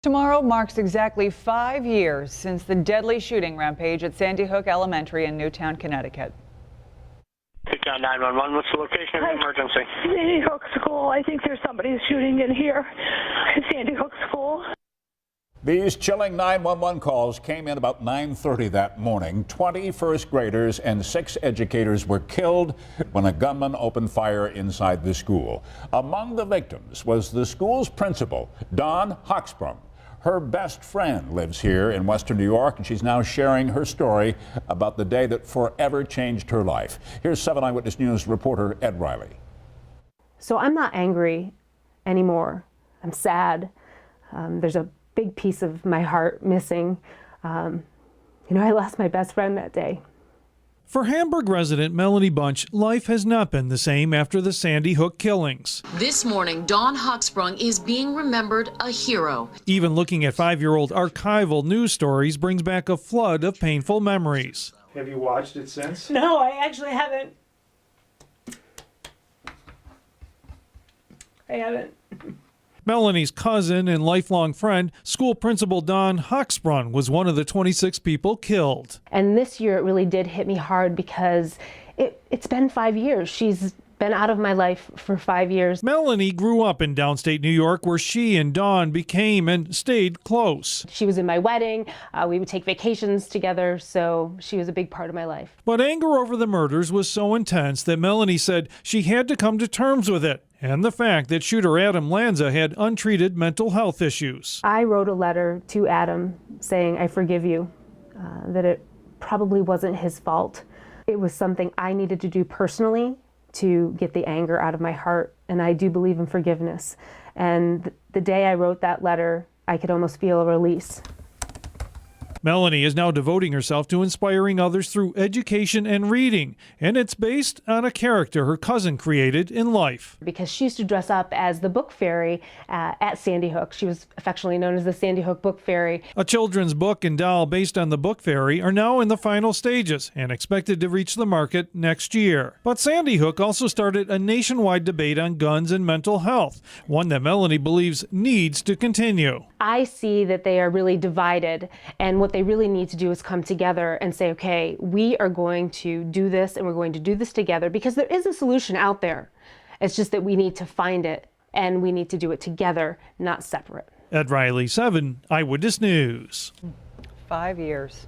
Tomorrow marks exactly 5 years since the deadly shooting rampage at Sandy Hook Elementary in Newtown, Connecticut. Newtown 911, what's the location of the emergency? Sandy Hook School. I think there's somebody shooting in here at Sandy Hook School. These chilling 911 calls came in about 9:30 that morning. 20 first graders and 6 educators were killed when a gunman opened fire inside the school. Among the victims was the school's principal, Dawn Hochsprung. Her best friend lives here in Western New York, and she's now sharing her story about the day that forever changed her life. Here's 7 Eyewitness News reporter Ed Riley. So I'm not angry anymore. I'm sad. There's a big piece of my heart missing. I lost my best friend that day. For Hamburg resident Melanie Bunch, life has not been the same after the Sandy Hook killings. This morning, Dawn Hochsprung is being remembered a hero. Even looking at 5-year-old archival news stories brings back a flood of painful memories. Have you watched it since? No, I actually haven't. Melanie's cousin and lifelong friend, school principal Dawn Hochsprung, was one of the 26 people killed. And this year it really did hit me hard because it's been 5 years. She's been out of my life for 5 years. Melanie grew up in downstate New York, where she and Dawn became and stayed close. She was in my wedding. We would take vacations together, so she was a big part of my life. But anger over the murders was so intense that Melanie said she had to come to terms with it, and the fact that shooter Adam Lanza had untreated mental health issues. I wrote a letter to Adam saying, I forgive you, that it probably wasn't his fault. It was something I needed to do personally to get the anger out of my heart, and I do believe in forgiveness. And the day I wrote that letter, I could almost feel a release. Melanie is now devoting herself to inspiring others through education and reading, and it's based on a character her cousin created in life. Because she used to dress up as the Book Fairy at Sandy Hook. She was affectionately known as the Sandy Hook Book Fairy. A children's book and doll based on the Book Fairy are now in the final stages and expected to reach the market next year. But Sandy Hook also started a nationwide debate on guns and mental health, one that Melanie believes needs to continue. I see that they are really divided, and what they really need to do is come together and say, okay, we are going to do this, and we're going to do this together, because there is a solution out there. It's just that we need to find it, and we need to do it together, not separate. Ed Riley, 7 Eyewitness News. 5 years.